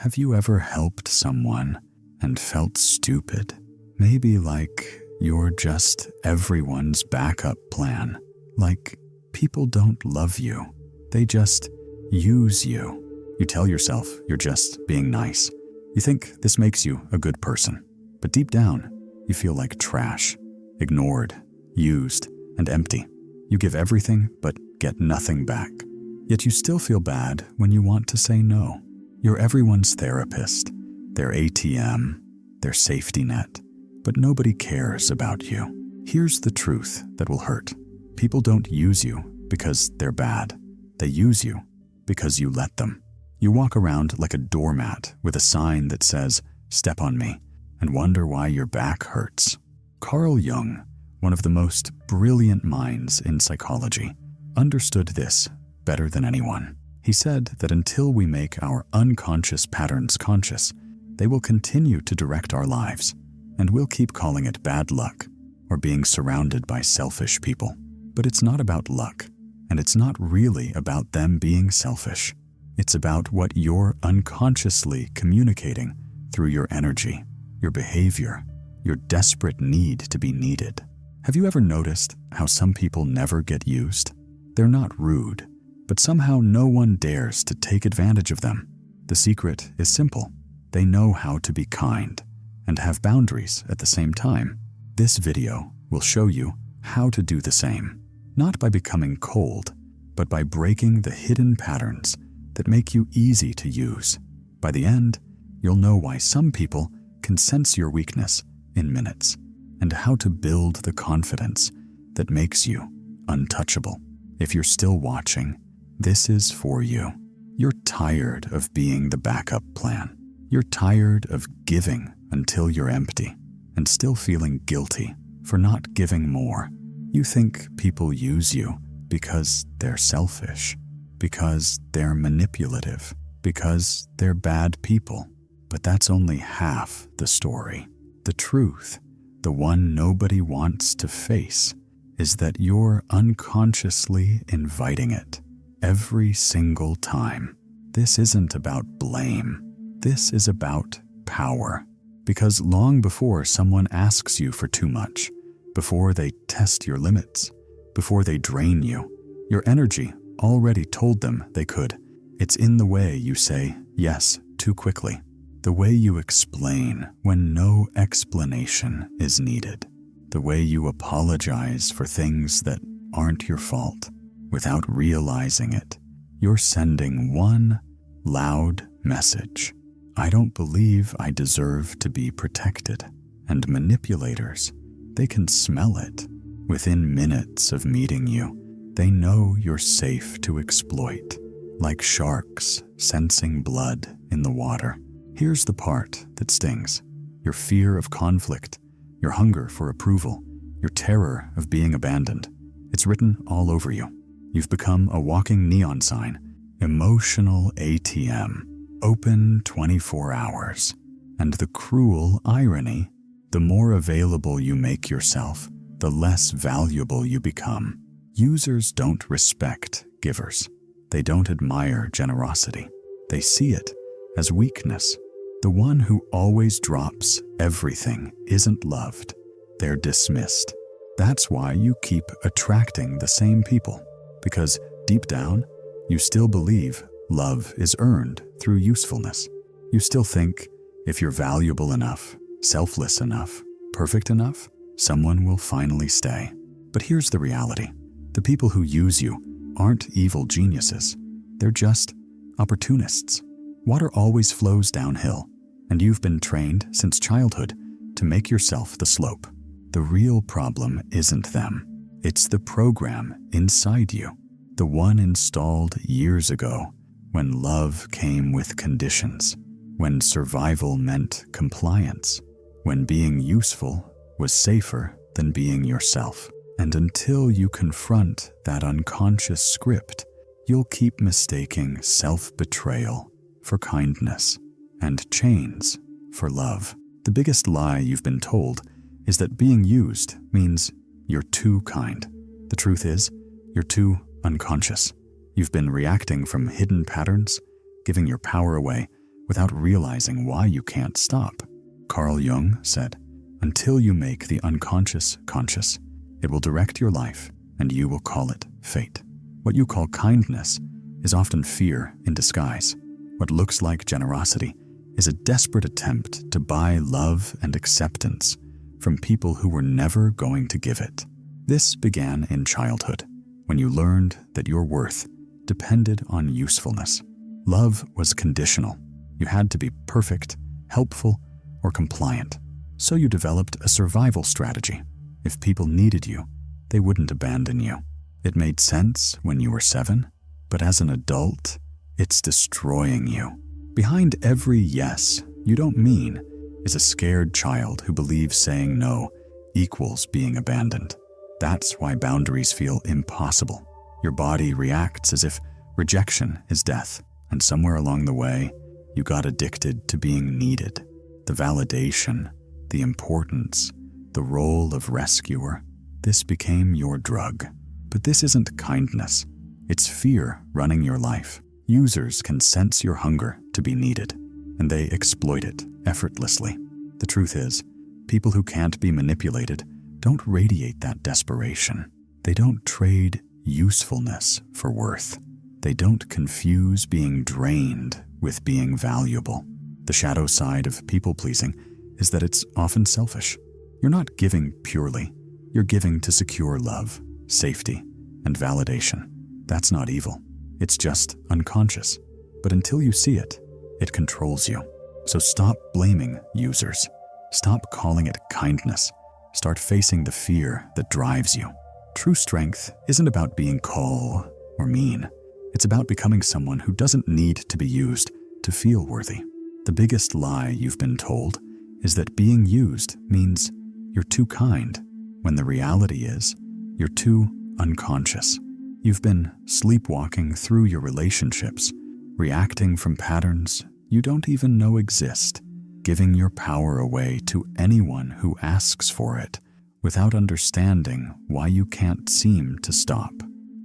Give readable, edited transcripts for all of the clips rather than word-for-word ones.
Have you ever helped someone and felt stupid? Maybe like you're just everyone's backup plan. Like people don't love you. They just use you. You tell yourself you're just being nice. You think this makes you a good person. But deep down, you feel like trash, ignored, used, and empty. You give everything but get nothing back. Yet you still feel bad when you want to say no. You're everyone's therapist, their ATM, their safety net. But nobody cares about you. Here's the truth that will hurt. People don't use you because they're bad. They use you because you let them. You walk around like a doormat with a sign that says, "Step on me," and wonder why your back hurts. Carl Jung, one of the most brilliant minds in psychology, understood this better than anyone. He said that until we make our unconscious patterns conscious, they will continue to direct our lives, and we'll keep calling it bad luck or being surrounded by selfish people. But it's not about luck, and it's not really about them being selfish. It's about what you're unconsciously communicating through your energy, your behavior, your desperate need to be needed. Have you ever noticed how some people never get used? They're not rude, but somehow no one dares to take advantage of them. The secret is simple. They know how to be kind and have boundaries at the same time. This video will show you how to do the same, not by becoming cold, but by breaking the hidden patterns that make you easy to use. By the end, you'll know why some people can sense your weakness in minutes and how to build the confidence that makes you untouchable. If you're still watching, this is for you. You're tired of being the backup plan. You're tired of giving until you're empty and still feeling guilty for not giving more. You think people use you because they're selfish, because they're manipulative, because they're bad people. But that's only half the story. The truth, the one nobody wants to face, is that you're unconsciously inviting it every single time. This isn't about blame. This is about power. Because long before someone asks you for too much, before they test your limits, before they drain you, your energy already told them they could. It's in the way you say yes too quickly, the way you explain when no explanation is needed, the way you apologize for things that aren't your fault without realizing it. You're sending one loud message. I don't believe I deserve to be protected. And manipulators, they can smell it. Within minutes of meeting you, they know you're safe to exploit, like sharks sensing blood in the water. Here's the part that stings. Your fear of conflict, your hunger for approval, your terror of being abandoned. It's written all over you. You've become a walking neon sign, emotional ATM, open 24 hours. And the cruel irony, the more available you make yourself, the less valuable you become. Users don't respect givers. They don't admire generosity. They see it as weakness. The one who always drops everything isn't loved. They're dismissed. That's why you keep attracting the same people, because deep down, you still believe love is earned through usefulness. You still think if you're valuable enough, selfless enough, perfect enough, someone will finally stay. But here's the reality. The people who use you aren't evil geniuses. They're just opportunists. Water always flows downhill, and you've been trained since childhood to make yourself the slope. The real problem isn't them. It's the program inside you, the one installed years ago when love came with conditions, when survival meant compliance, when being useful was safer than being yourself. And until you confront that unconscious script, you'll keep mistaking self-betrayal for kindness and chains for love. The biggest lie you've been told is that being used means you're too kind. The truth is, you're too unconscious. You've been reacting from hidden patterns, giving your power away without realizing why you can't stop. Carl Jung said, "Until you make the unconscious conscious, it will direct your life and you will call it fate." What you call kindness is often fear in disguise. What looks like generosity is a desperate attempt to buy love and acceptance from people who were never going to give it. This began in childhood, when you learned that your worth depended on usefulness. Love was conditional. You had to be perfect, helpful, or compliant. So you developed a survival strategy. If people needed you, they wouldn't abandon you. It made sense when you were 7, but as an adult, it's destroying you. Behind every yes you don't mean is a scared child who believes saying no equals being abandoned. That's why boundaries feel impossible. Your body reacts as if rejection is death, and somewhere along the way, you got addicted to being needed. The validation, the importance, the role of rescuer, this became your drug. But this isn't kindness. It's fear running your life. Users can sense your hunger to be needed, and they exploit it effortlessly. The truth is, people who can't be manipulated don't radiate that desperation. They don't trade usefulness for worth. They don't confuse being drained with being valuable. The shadow side of people-pleasing is that it's often selfish. You're not giving purely. You're giving to secure love, safety, and validation. That's not evil. It's just unconscious. But until you see it, it controls you. So stop blaming users. Stop calling it kindness. Start facing the fear that drives you. True strength isn't about being cold or mean. It's about becoming someone who doesn't need to be used to feel worthy. The biggest lie you've been told is that being used means you're too kind, when the reality is you're too unconscious. You've been sleepwalking through your relationships, reacting from patterns you don't even know exist, giving your power away to anyone who asks for it without understanding why you can't seem to stop.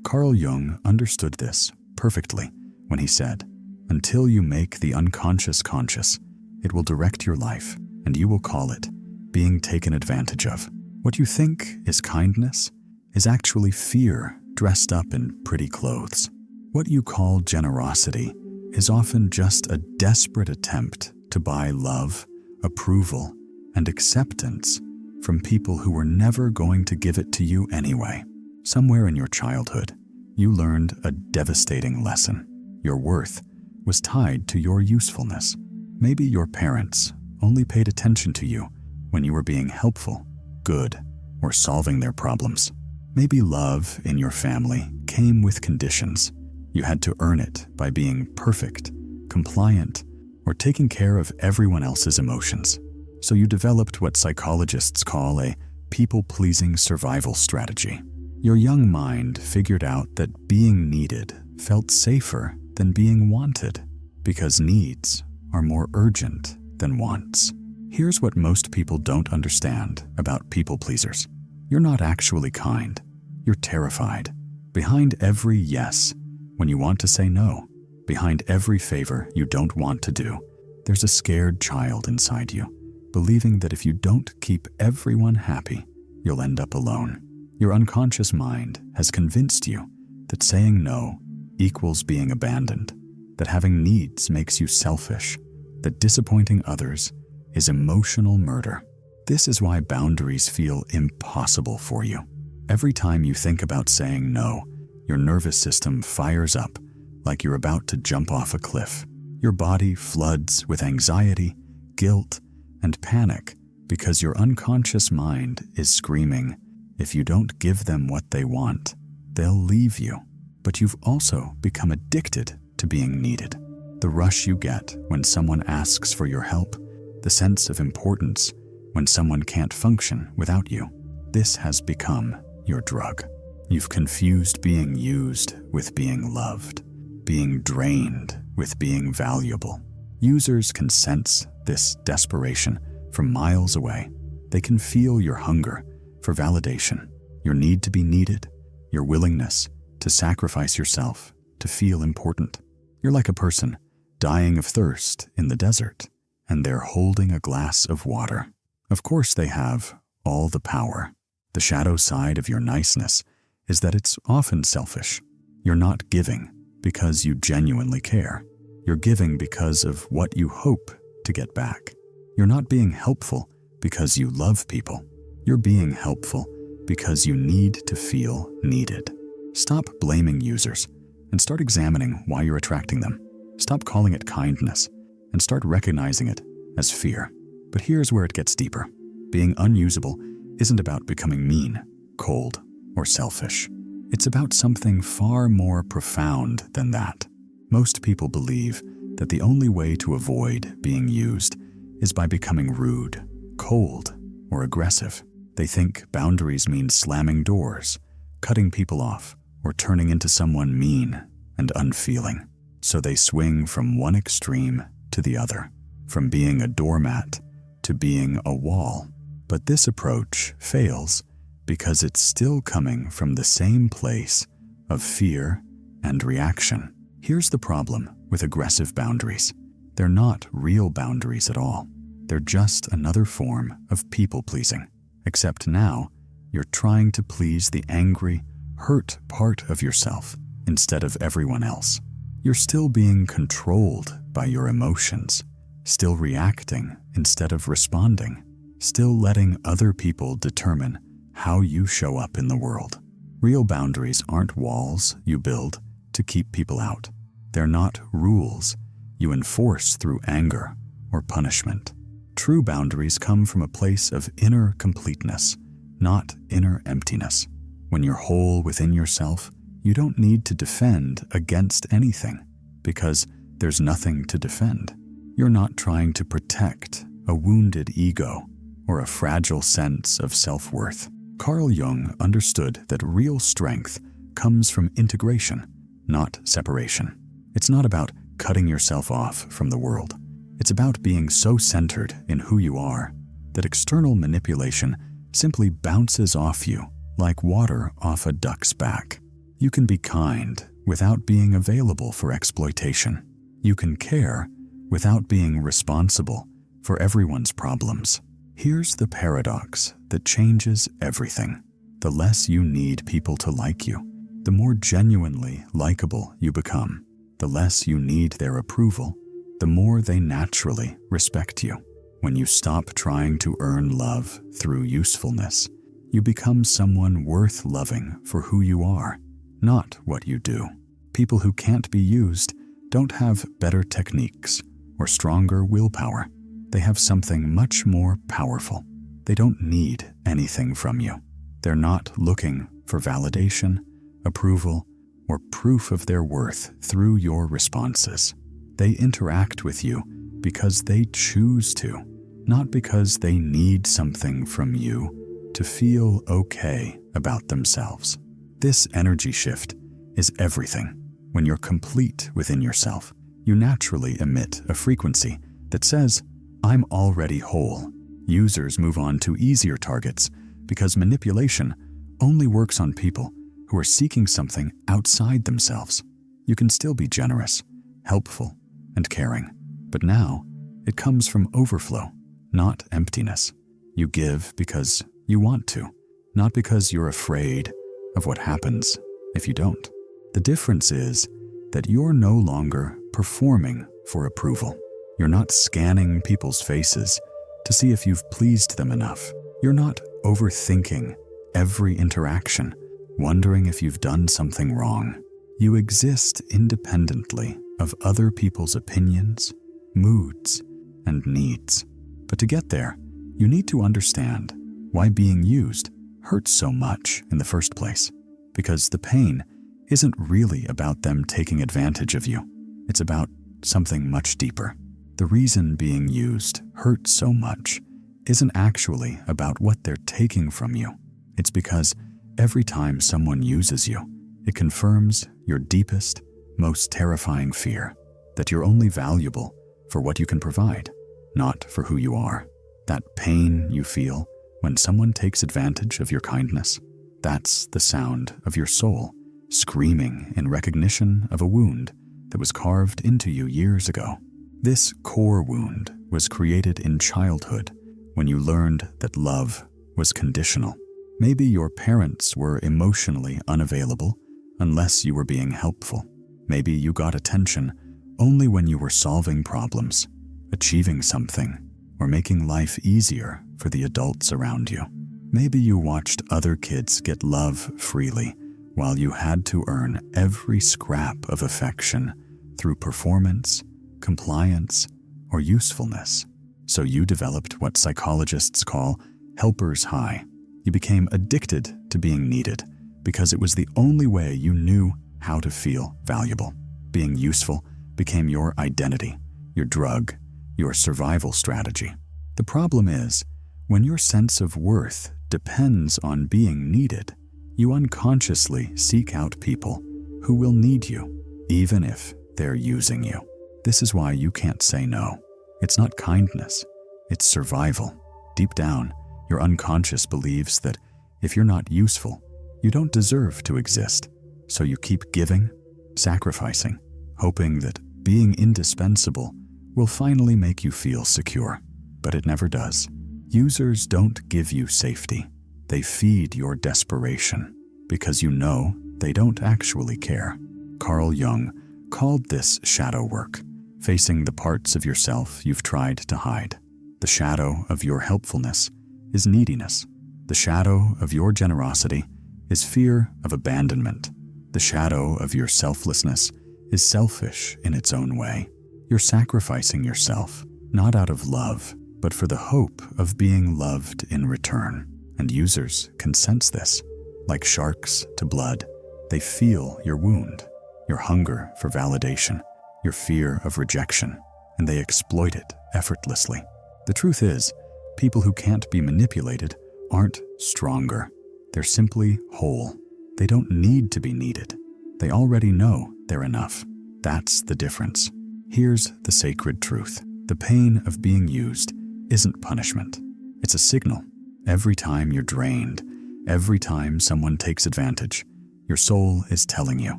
Carl Jung understood this perfectly when he said, "Until you make the unconscious conscious, it will direct your life, and you will call it being taken advantage of." What you think is kindness is actually fear dressed up in pretty clothes. What you call generosity is often just a desperate attempt to buy love, approval, and acceptance from people who were never going to give it to you anyway. Somewhere in your childhood, you learned a devastating lesson. Your worth was tied to your usefulness. Maybe your parents only paid attention to you when you were being helpful, good, or solving their problems. Maybe love in your family came with conditions. You had to earn it by being perfect, compliant, or taking care of everyone else's emotions. So you developed what psychologists call a people-pleasing survival strategy. Your young mind figured out that being needed felt safer than being wanted, because needs are more urgent than wants. Here's what most people don't understand about people-pleasers. You're not actually kind. You're terrified. Behind every yes, when you want to say no, behind every favor you don't want to do, there's a scared child inside you, believing that if you don't keep everyone happy, you'll end up alone. Your unconscious mind has convinced you that saying no equals being abandoned, that having needs makes you selfish, that disappointing others is emotional murder. This is why boundaries feel impossible for you. Every time you think about saying no, your nervous system fires up like you're about to jump off a cliff. Your body floods with anxiety, guilt, and panic because your unconscious mind is screaming, if you don't give them what they want, they'll leave you. But you've also become addicted to being needed. The rush you get when someone asks for your help, the sense of importance when someone can't function without you. This has become your drug. You've confused being used with being loved, being drained with being valuable. Users can sense this desperation from miles away. They can feel your hunger for validation, your need to be needed, your willingness to sacrifice yourself to feel important. You're like a person dying of thirst in the desert, and they're holding a glass of water. Of course they have all the power. The shadow side of your niceness is that it's often selfish. You're not giving because you genuinely care. You're giving because of what you hope to get back. You're not being helpful because you love people. You're being helpful because you need to feel needed. Stop blaming users and start examining why you're attracting them. Stop calling it kindness and start recognizing it as fear. But here's where it gets deeper. Being unusable isn't about becoming mean, cold, or selfish. It's about something far more profound than that. Most people believe that the only way to avoid being used is by becoming rude, cold, or aggressive. They think boundaries mean slamming doors, cutting people off, or turning into someone mean and unfeeling. So they swing from one extreme to the other, from being a doormat to being a wall. But this approach fails because it's still coming from the same place of fear and reaction. Here's the problem with aggressive boundaries. They're not real boundaries at all. They're just another form of people-pleasing. Except now, you're trying to please the angry, hurt part of yourself instead of everyone else. You're still being controlled by your emotions, still reacting instead of responding, still letting other people determine how you show up in the world. Real boundaries aren't walls you build to keep people out. They're not rules you enforce through anger or punishment. True boundaries come from a place of inner completeness, not inner emptiness. When you're whole within yourself, you don't need to defend against anything because there's nothing to defend. You're not trying to protect a wounded ego or a fragile sense of self-worth. Carl Jung understood that real strength comes from integration, not separation. It's not about cutting yourself off from the world. It's about being so centered in who you are that external manipulation simply bounces off you like water off a duck's back. You can be kind without being available for exploitation. You can care without being responsible for everyone's problems. Here's the paradox that changes everything. The less you need people to like you, the more genuinely likable you become. The less you need their approval, the more they naturally respect you. When you stop trying to earn love through usefulness, you become someone worth loving for who you are, not what you do. People who can't be used don't have better techniques or stronger willpower. They have something much more powerful. They don't need anything from you. They're not looking for validation, approval, or proof of their worth through your responses. They interact with you because they choose to, not because they need something from you to feel okay about themselves. This energy shift is everything. When you're complete within yourself, you naturally emit a frequency that says, "I'm already whole." Users move on to easier targets because manipulation only works on people who are seeking something outside themselves. You can still be generous, helpful, and caring, but now it comes from overflow, not emptiness. You give because you want to, not because you're afraid of what happens if you don't. The difference is that you're no longer performing for approval. You're not scanning people's faces to see if you've pleased them enough. You're not overthinking every interaction, wondering if you've done something wrong. You exist independently of other people's opinions, moods, and needs. But to get there, you need to understand why being used hurts so much in the first place. Because the pain isn't really about them taking advantage of you. It's about something much deeper. The reason being used hurts so much isn't actually about what they're taking from you. It's because every time someone uses you, it confirms your deepest, most terrifying fear, that you're only valuable for what you can provide, not for who you are. That pain you feel when someone takes advantage of your kindness, that's the sound of your soul screaming in recognition of a wound that was carved into you years ago. This core wound was created in childhood when you learned that love was conditional. Maybe your parents were emotionally unavailable unless you were being helpful. Maybe you got attention only when you were solving problems, achieving something, or making life easier for the adults around you. Maybe you watched other kids get love freely while you had to earn every scrap of affection through performance, compliance, or usefulness. So you developed what psychologists call helper's high. You became addicted to being needed because it was the only way you knew how to feel valuable. Being useful became your identity, your drug, your survival strategy. The problem is, when your sense of worth depends on being needed, you unconsciously seek out people who will need you, even if they're using you. This is why you can't say no. It's not kindness, it's survival. Deep down, your unconscious believes that if you're not useful, you don't deserve to exist. So you keep giving, sacrificing, hoping that being indispensable will finally make you feel secure. But it never does. Users don't give you safety. They feed your desperation because you know they don't actually care. Carl Jung called this shadow work, facing the parts of yourself you've tried to hide. The shadow of your helpfulness is neediness. The shadow of your generosity is fear of abandonment. The shadow of your selflessness is selfish in its own way. You're sacrificing yourself, not out of love, but for the hope of being loved in return. And users can sense this. Like sharks to blood, they feel your wound, your hunger for validation, your fear of rejection, and they exploit it effortlessly. The truth is, people who can't be manipulated aren't stronger. They're simply whole. They don't need to be needed. They already know they're enough. That's the difference. Here's the sacred truth. The pain of being used isn't punishment. It's a signal. Every time you're drained, every time someone takes advantage, your soul is telling you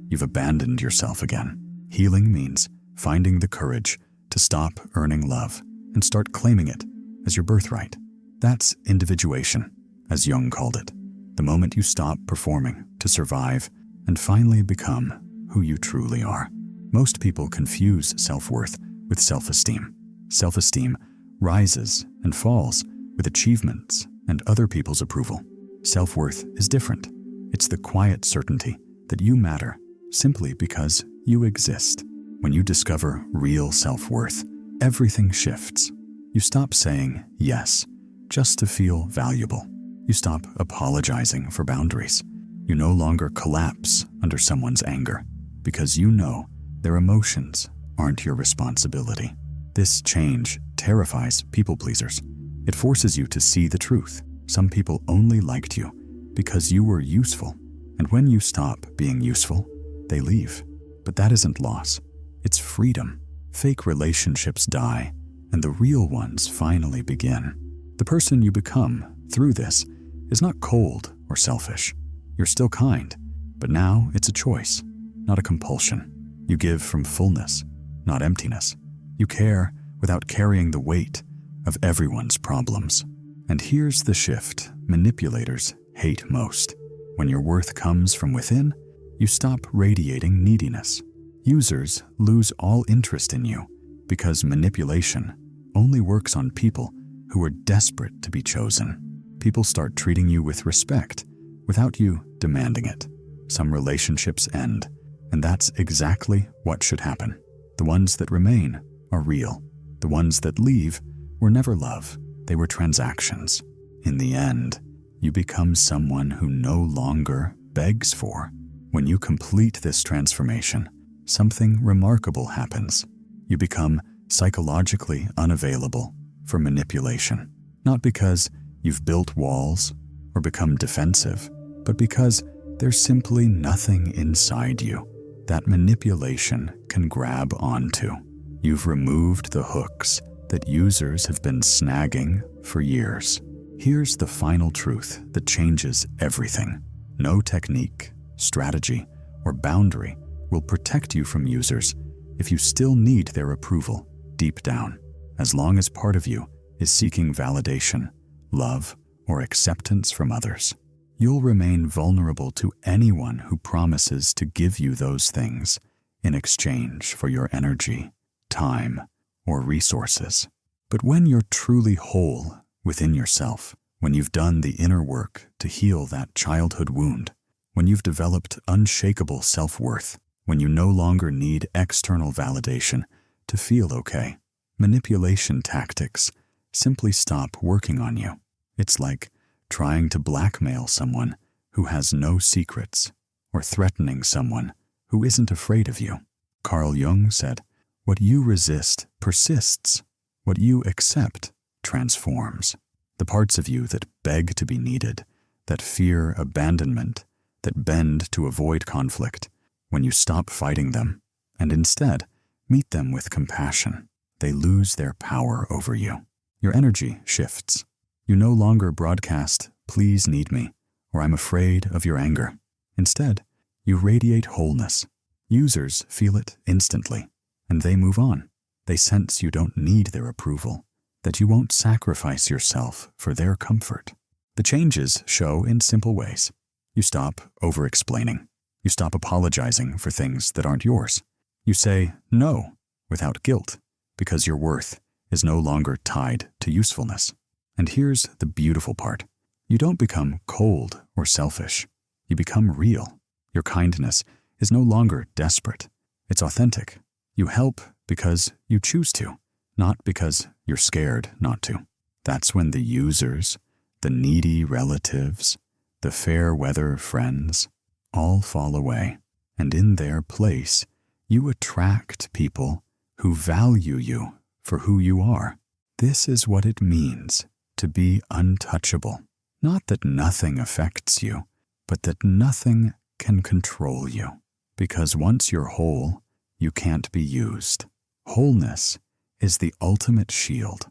you've abandoned yourself again. Healing means finding the courage to stop earning love and start claiming it as your birthright. That's individuation, as Jung called it. The moment you stop performing to survive and finally become who you truly are. Most people confuse self-worth with self-esteem. Self-esteem rises and falls with achievements and other people's approval. Self-worth is different. It's the quiet certainty that you matter simply because you exist. When you discover real self-worth, everything shifts. You stop saying yes just to feel valuable. You stop apologizing for boundaries. You no longer collapse under someone's anger because you know their emotions aren't your responsibility. This change terrifies people pleasers. It forces you to see the truth. Some people only liked you because you were useful. And when you stop being useful, they leave. But that isn't loss. It's freedom. Fake relationships die, and the real ones finally begin. The person you become through this is not cold or selfish. You're still kind, but now it's a choice, not a compulsion. You give from fullness, not emptiness. You care without carrying the weight of everyone's problems. And here's the shift manipulators hate most. When your worth comes from within, you stop radiating neediness. Users lose all interest in you because manipulation only works on people who are desperate to be chosen. People start treating you with respect without you demanding it. Some relationships end, and that's exactly what should happen. The ones that remain are real. The ones that leave were never love. They were transactions. In the end, you become someone who no longer begs for. When you complete this transformation, something remarkable happens. You become psychologically unavailable for manipulation, not because you've built walls or become defensive, but because there's simply nothing inside you that manipulation can grab onto. You've removed the hooks that users have been snagging for years. Here's the final truth that changes everything. No technique, strategy, or boundary will protect you from users if you still need their approval deep down. As long as part of you is seeking validation, love, or acceptance from others, you'll remain vulnerable to anyone who promises to give you those things in exchange for your energy, time, or resources. But when you're truly whole within yourself, when you've done the inner work to heal that childhood wound, when you've developed unshakable self-worth, when you no longer need external validation to feel okay, manipulation tactics simply stop working on you. It's like trying to blackmail someone who has no secrets, or threatening someone who isn't afraid of you. Carl Jung said, "What you resist persists. What you accept transforms." The parts of you that beg to be needed, that fear abandonment, that bend to avoid conflict, when you stop fighting them and instead meet them with compassion, they lose their power over you. Your energy shifts. You no longer broadcast, "Please need me," or "I'm afraid of your anger." Instead, you radiate wholeness. Users feel it instantly, and they move on. They sense you don't need their approval, that you won't sacrifice yourself for their comfort. The changes show in simple ways. You stop over-explaining. You stop apologizing for things that aren't yours. You say no without guilt, because your worth is no longer tied to usefulness. And here's the beautiful part. You don't become cold or selfish. You become real. Your kindness is no longer desperate. It's authentic. You help because you choose to, not because you're scared not to. That's when the users, the needy relatives, the fair weather friends, all fall away. And in their place, you attract people who value you for who you are. This is what it means to be untouchable. Not that nothing affects you, but that nothing can control you. Because once you're whole, you can't be used. Wholeness is the ultimate shield.